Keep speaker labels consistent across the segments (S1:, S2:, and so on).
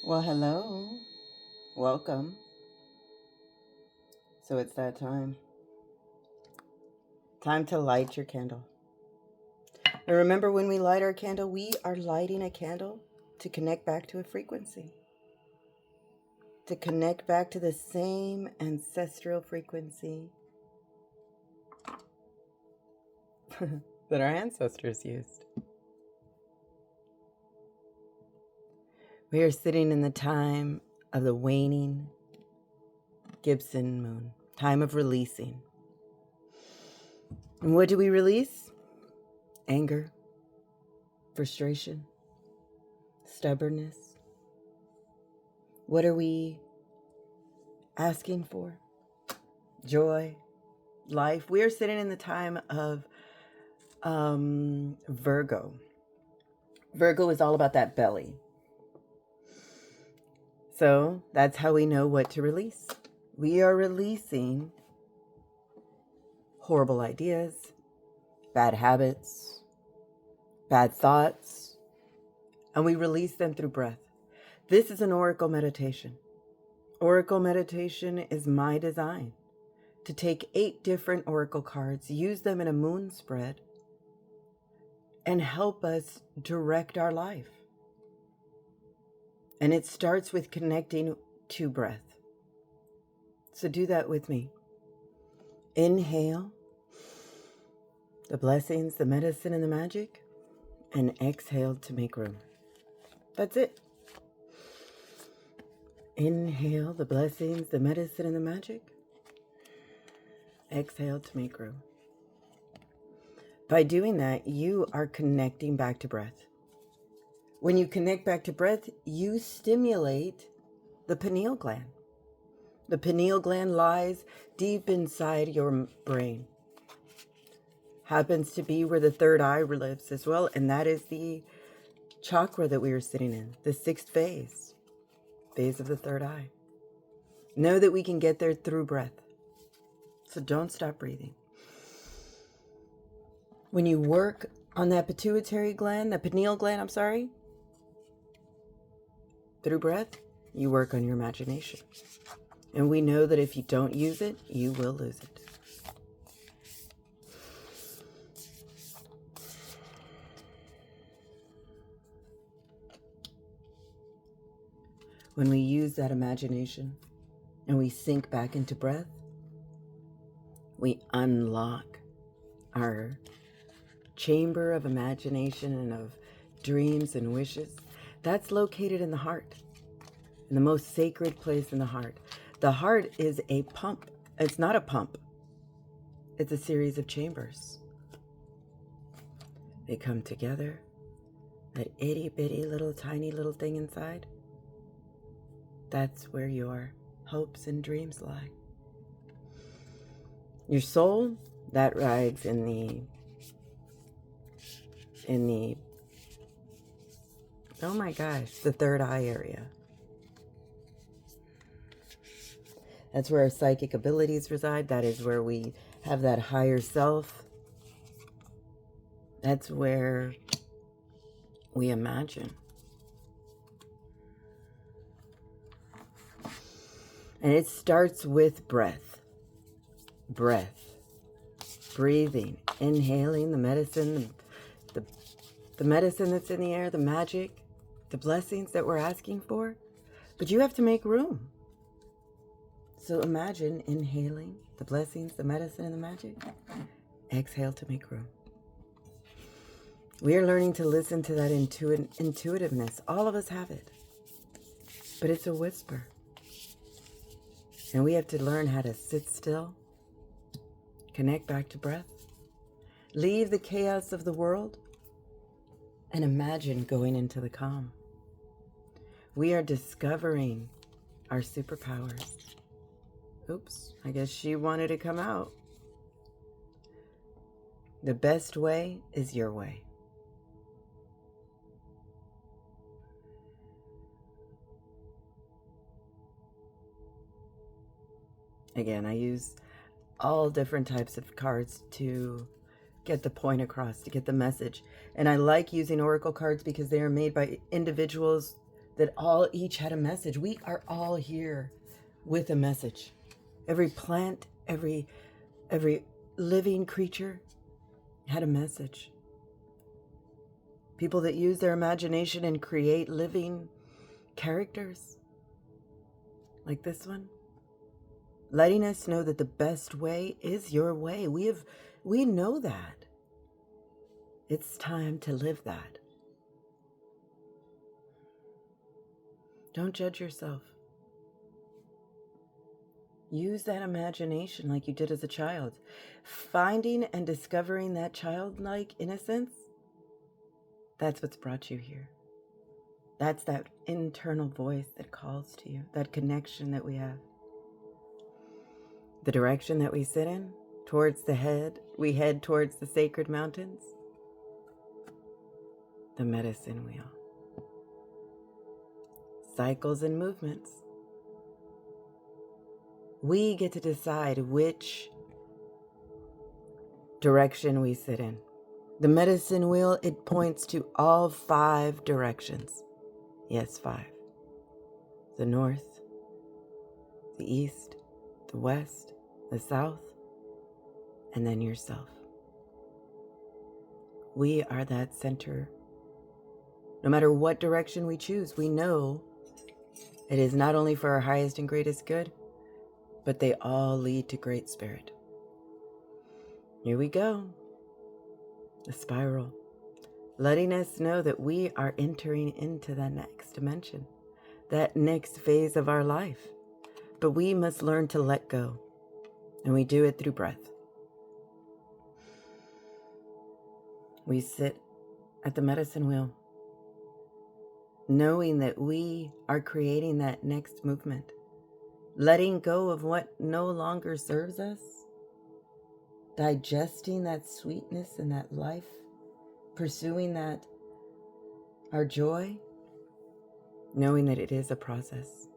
S1: Well, hello. Welcome. So it's that time. Time to light your candle. And remember, when we light our candle, we are lighting a candle to connect back to a frequency, to connect back to the same ancestral frequency that our ancestors used. We are sitting in the time of the waning Gibson moon, time of releasing. And what do we release? Anger, frustration, stubbornness. What are we asking for? Joy, life. We are sitting in the time of Virgo. Virgo is all about that belly. So that's how we know what to release. We are releasing horrible ideas, bad habits, bad thoughts, and we release them through breath. This is an oracle meditation. Oracle meditation is my design to take 8 different oracle cards, use them in a moon spread, and help us direct our life. And it starts with connecting to breath. So do that with me. Inhale the blessings, the medicine, and the magic, and exhale to make room. That's it. Inhale the blessings, the medicine, and the magic. Exhale to make room. By doing that, you are connecting back to breath. When you connect back to breath, you stimulate the pineal gland. The pineal gland lies deep inside your brain. Happens to be where the third eye lives as well, and that is the chakra that we are sitting in, the 6th phase of the third eye. Know that we can get there through breath. So don't stop breathing. When you work on that pituitary gland, the pineal gland, through breath, you work on your imagination. And we know that if you don't use it, you will lose it. When we use that imagination and we sink back into breath, we unlock our chamber of imagination and of dreams and wishes. That's located in the heart, in the most sacred place in the heart. The heart is a pump. It's not a pump. It's a series of chambers. They come together. That itty bitty little tiny little thing inside, that's where your hopes and dreams lie. Your soul, that rides in the oh my gosh, the third eye area. That's where our psychic abilities reside. That is where we have that higher self. That's where we imagine. And it starts with breath. Breath. Breathing. Inhaling the medicine, the medicine that's in the air, the magic, the blessings that we're asking for. But you have to make room. So imagine inhaling the blessings, the medicine, and the magic. Exhale to make room. We are learning to listen to that intuitiveness. All of us have it. But it's a whisper. And we have to learn how to sit still, connect back to breath, leave the chaos of the world, and imagine going into the calm. We are discovering our superpowers. Oops, I guess she wanted to come out. The best way is your way. Again, I use all different types of cards to get the point across, to get the message. And I like using oracle cards because they are made by individuals that all each had a message. We are all here with a message. Every plant, every living creature had a message. People that use their imagination and create living characters like this one, letting us know that the best way is your way. We know that. It's time to live that. Don't judge yourself. Use that imagination like you did as a child. Finding and discovering that childlike innocence, that's what's brought you here. That's that internal voice that calls to you, that connection that we have. The direction that we sit in, towards the head, we head towards the sacred mountains. The medicine wheel. Cycles and movements. We get to decide which direction we sit in. The medicine wheel, it points to all 5 directions. Yes, 5. The north, the east, the west, the south, and then yourself. We are that center. No matter what direction we choose, we know it is not only for our highest and greatest good, but they all lead to great spirit. Here we go. The spiral, letting us know that we are entering into the next dimension, that next phase of our life. But we must learn to let go, and we do it through breath. We sit at the medicine wheel, knowing that we are creating that next movement, letting go of what no longer serves us, digesting that sweetness and that life, pursuing that, our joy, knowing that it is a process.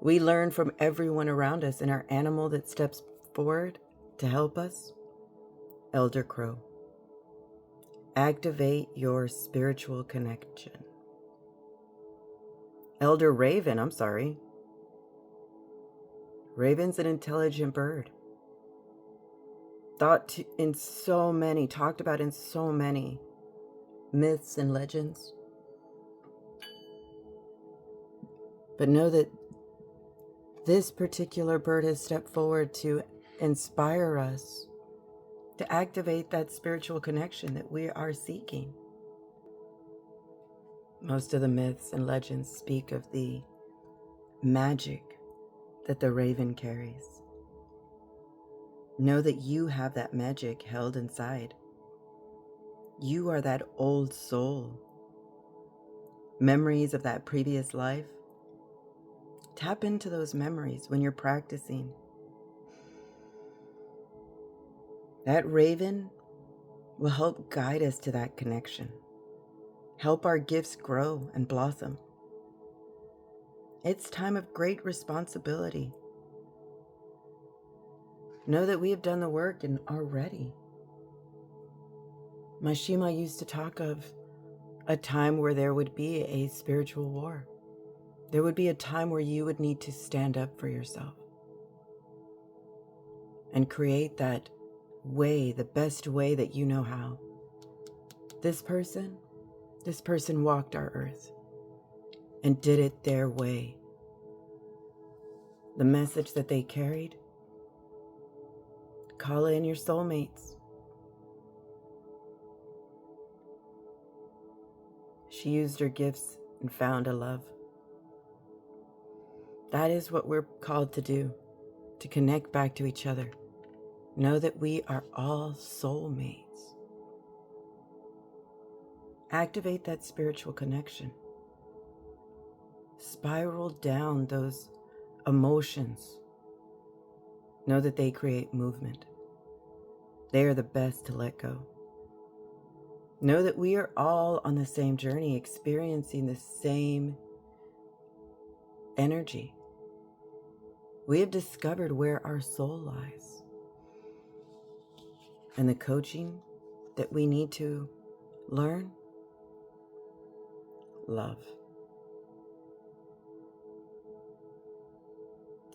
S1: We learn from everyone around us, and our animal that steps forward to help us, Elder Crow. Activate your spiritual connection. Elder Raven, I'm sorry. Raven's an intelligent bird. Talked about in so many myths and legends. But know that this particular bird has stepped forward to inspire us to activate that spiritual connection that we are seeking. Most of the myths and legends speak of the magic that the raven carries. Know that you have that magic held inside. You are that old soul. Memories of that previous life. Tap into those memories when you're practicing. That raven will help guide us to that connection. Help our gifts grow and blossom. It's time of great responsibility. Know that we have done the work and are ready. My Shima used to talk of a time where there would be a spiritual war. There would be a time where you would need to stand up for yourself and create that way, the best way that you know how. This person walked our earth and did it their way. The message that they carried, call in your soulmates. She used her gifts and found a love. That is what we're called to do, to connect back to each other. Know that we are all soulmates. Activate that spiritual connection. Spiral down those emotions. Know that they create movement. They are the best to let go. Know that we are all on the same journey, experiencing the same energy. We have discovered where our soul lies. And the coaching that we need to learn, love.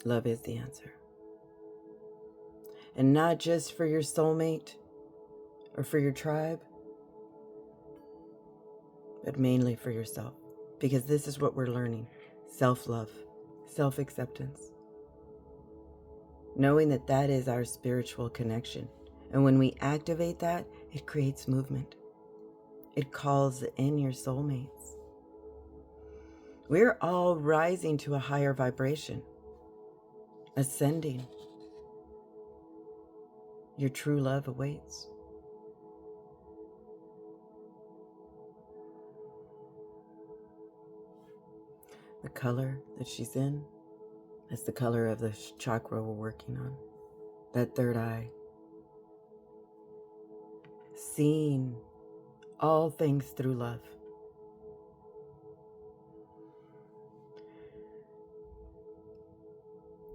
S1: Love is the answer. And not just for your soulmate or for your tribe, but mainly for yourself. Because this is what we're learning. Self-love, self-acceptance. Knowing that that is our spiritual connection. And when we activate that, it creates movement. It calls in your soulmates. We're all rising to a higher vibration, ascending. Your true love awaits. The color that she's in is the color of the chakra we're working on. That third eye. Seeing all things through love.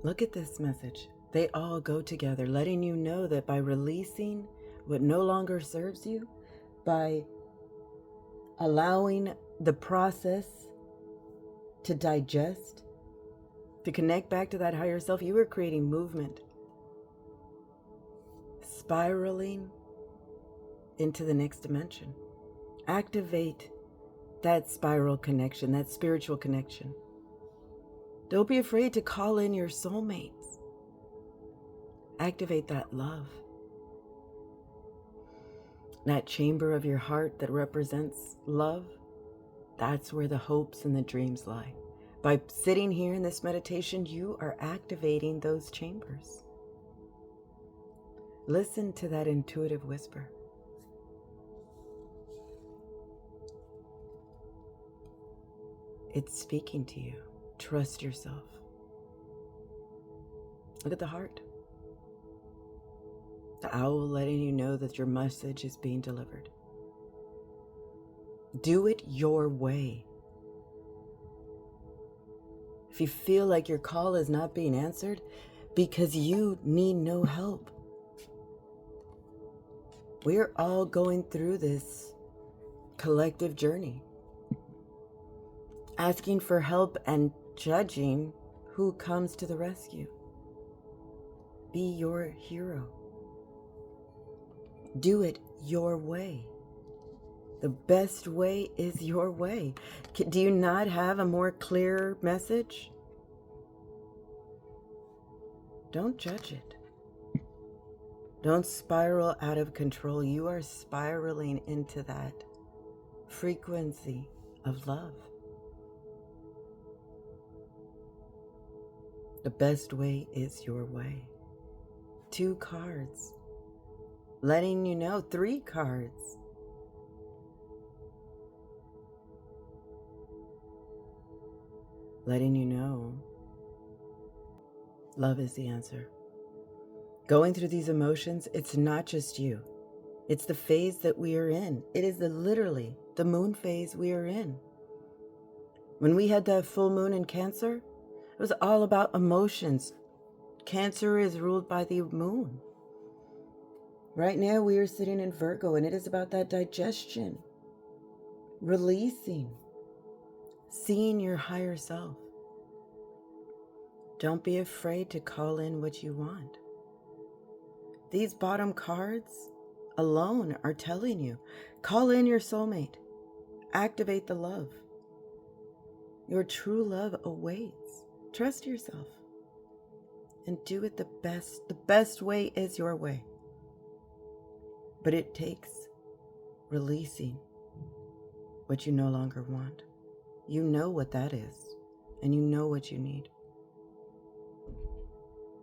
S1: Look at this message. They all go together, letting you know that by releasing what no longer serves you, by allowing the process to digest, to connect back to that higher self, you are creating movement, spiraling into the next dimension. Activate that spiral connection, that spiritual connection. Don't be afraid to call in your soulmates. Activate that love. That chamber of your heart that represents love, that's where the hopes and the dreams lie. By sitting here in this meditation, you are activating those chambers. Listen to that intuitive whisper. It's speaking to you. Trust yourself. Look at the heart. The owl letting you know that your message is being delivered. Do it your way. If you feel like your call is not being answered because you need no help, we're all going through this collective journey, asking for help and judging who comes to the rescue. Be your hero. Do it your way. The best way is your way. Do you not have a more clear message? Don't judge it. Don't spiral out of control. You are spiraling into that frequency of love. The best way is your way. 2 cards. Letting you know, 3 cards. Letting you know, love is the answer. Going through these emotions, it's not just you. It's the phase that we are in. It is literally the moon phase we are in. When we had that full moon in Cancer, it was all about emotions. Cancer is ruled by the moon. Right now we are sitting in Virgo, and it is about that digestion, releasing, seeing your higher self. Don't be afraid to call in what you want. These bottom cards alone are telling you, call in your soulmate, activate the love. Your true love awaits. Trust yourself and do it the best. The best way is your way. But it takes releasing what you no longer want. You know what that is, and you know what you need.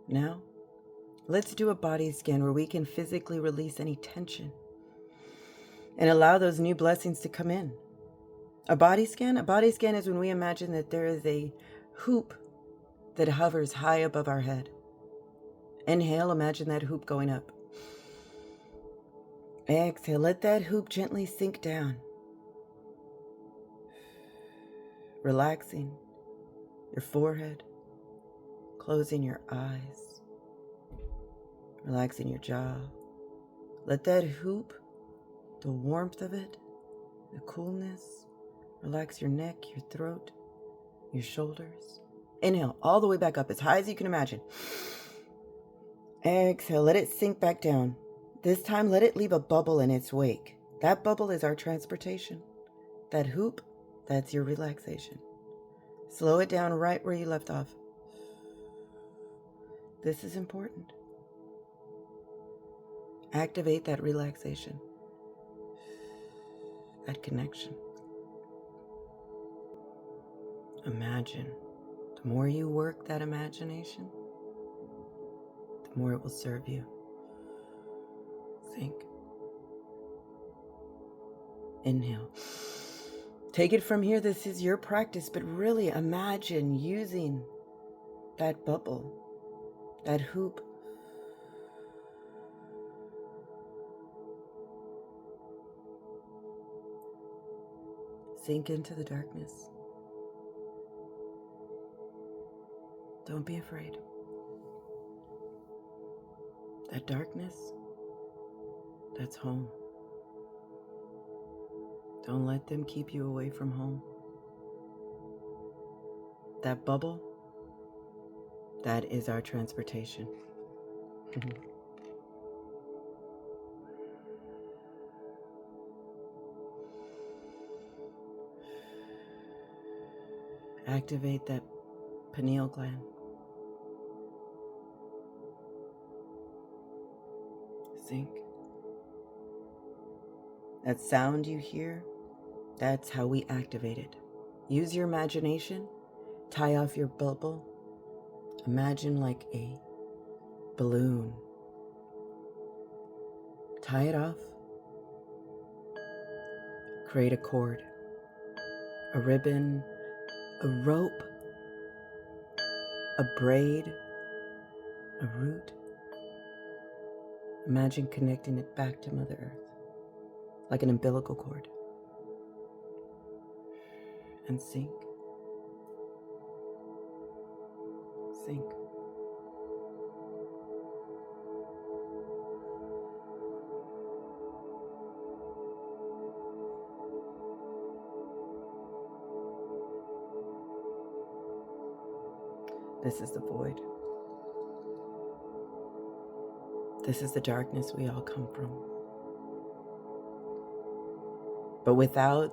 S1: Now, let's do a body scan where we can physically release any tension and allow those new blessings to come in. A body scan is when we imagine that there is a hoop that hovers high above our head. Inhale, imagine that hoop going up. Exhale, let that hoop gently sink down. Relaxing your forehead, closing your eyes, relaxing your jaw. Let that hoop, the warmth of it, the coolness, relax your neck, your throat, your shoulders. Inhale all the way back up as high as you can imagine. Exhale, let it sink back down. This time, let it leave a bubble in its wake. That bubble is our transportation. That hoop, that's your relaxation. Slow it down right where you left off. This is important. Activate that relaxation, that connection. Imagine. The more you work that imagination, the more it will serve you. Think. Inhale. Take it from here. This is your practice, but really imagine using that bubble, that hoop. Sink into the darkness. Don't be afraid. That darkness, that's home. Don't let them keep you away from home. That bubble, that is our transportation. Activate that pineal gland. Think. That sound you hear, that's how we activate it. Use your imagination. Tie off your bubble. Imagine like a balloon. Tie it off. Create a cord, a ribbon, a rope, a braid, a root. Imagine connecting it back to Mother Earth, like an umbilical cord. And sink. Sink. This is the void. This is the darkness we all come from. But without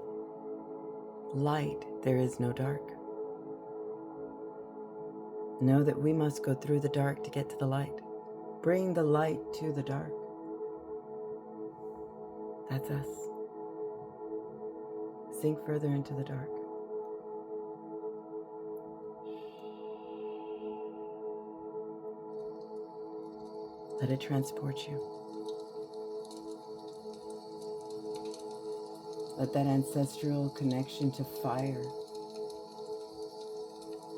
S1: light, there is no dark. Know that we must go through the dark to get to the light. Bring the light to the dark. That's us. Sink further into the dark. Let it transport you. Let that ancestral connection to fire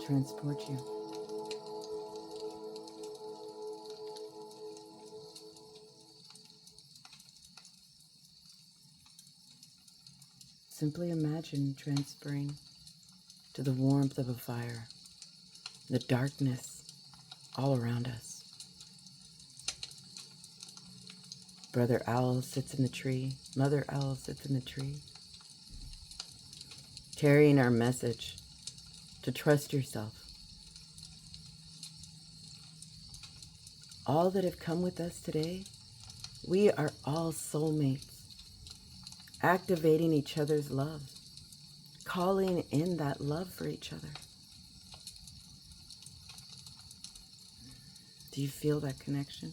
S1: transport you. Simply imagine transferring to the warmth of a fire, the darkness all around us. Brother Owl sits in the tree. Mother Owl sits in the tree. Carrying our message to trust yourself. All that have come with us today, we are all soulmates. Activating each other's love. Calling in that love for each other. Do you feel that connection?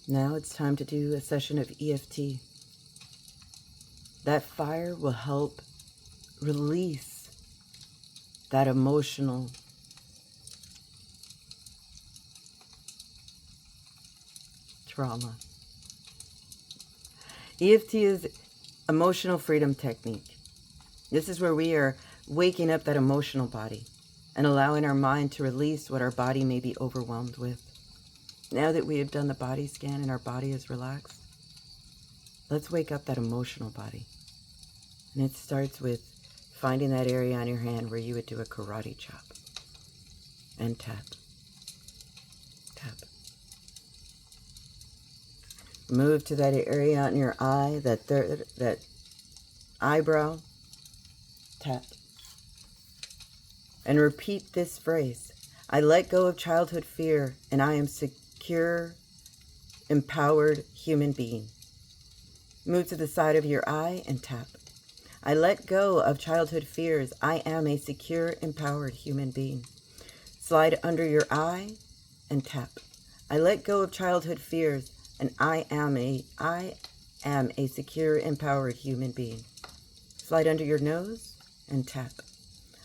S1: Now it's time to do a session of EFT. That fire will help release that emotional trauma. EFT is emotional freedom technique. This is where we are waking up that emotional body and allowing our mind to release what our body may be overwhelmed with. Now that we have done the body scan and our body is relaxed, let's wake up that emotional body. And it starts with finding that area on your hand where you would do a karate chop. And tap. Tap. Move to that area on your eye, that eyebrow, tap. And repeat this phrase. I let go of childhood fear, and I am secure, empowered human being. Move to the side of your eye and tap. I let go of childhood fears. I am a secure, empowered human being. Slide under your eye and tap. I let go of childhood fears, and I am a secure, empowered human being. Slide under your nose and tap.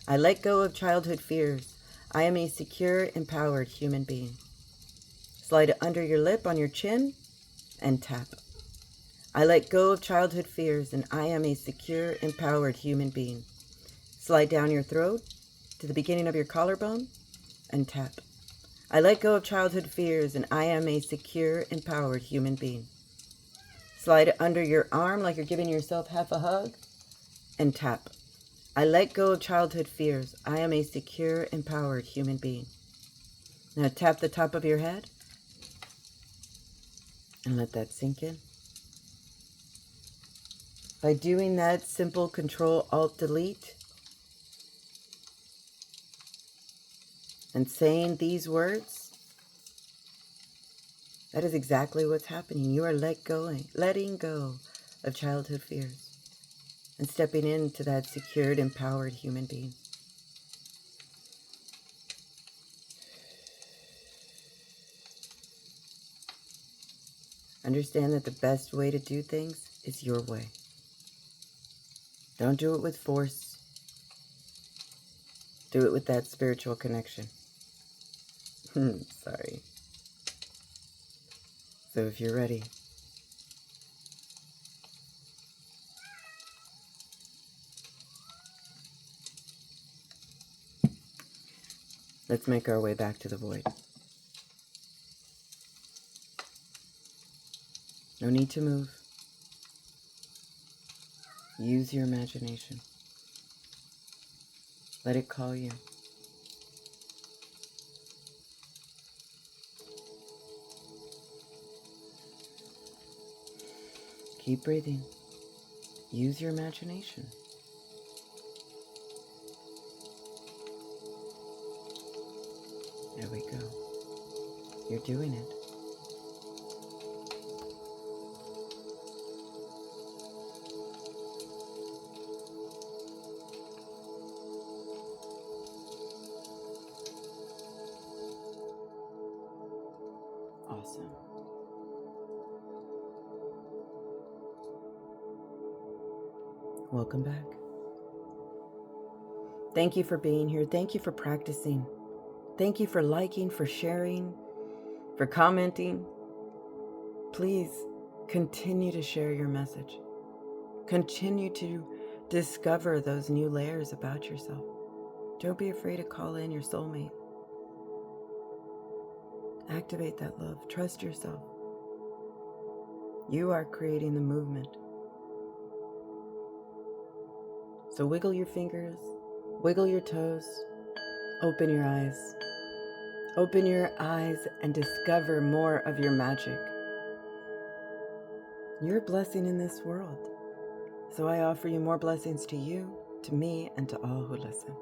S1: I let go of childhood fears. I am a secure, empowered human being. Slide it under your lip on your chin and tap. I let go of childhood fears, and I am a secure, empowered human being. Slide down your throat to the beginning of your collarbone and tap. I let go of childhood fears, and I am a secure, empowered human being. Slide it under your arm like you're giving yourself half a hug and tap. I let go of childhood fears. I am a secure, empowered human being. Now tap the top of your head and let that sink in. By doing that simple Control-Alt-Delete and saying these words, that is exactly what's happening. You are letting go of childhood fears and stepping into that secured, empowered human being. Understand that the best way to do things is your way. Don't do it with force. Do it with that spiritual connection. Sorry. So if you're ready, let's make our way back to the void. No need to move. Use your imagination. Let it call you. Keep breathing. Use your imagination. There we go. You're doing it. Awesome. Welcome back. Thank you for being here. Thank you for practicing. Thank you for liking, for sharing, for commenting. Please continue to share your message. Continue to discover those new layers about yourself. Don't be afraid to call in your soulmate. Activate that love. Trust yourself. You are creating the movement. So wiggle your fingers, wiggle your toes, open your eyes. Open your eyes and discover more of your magic. You're a blessing in this world. So I offer you more blessings to you, to me, and to all who listen.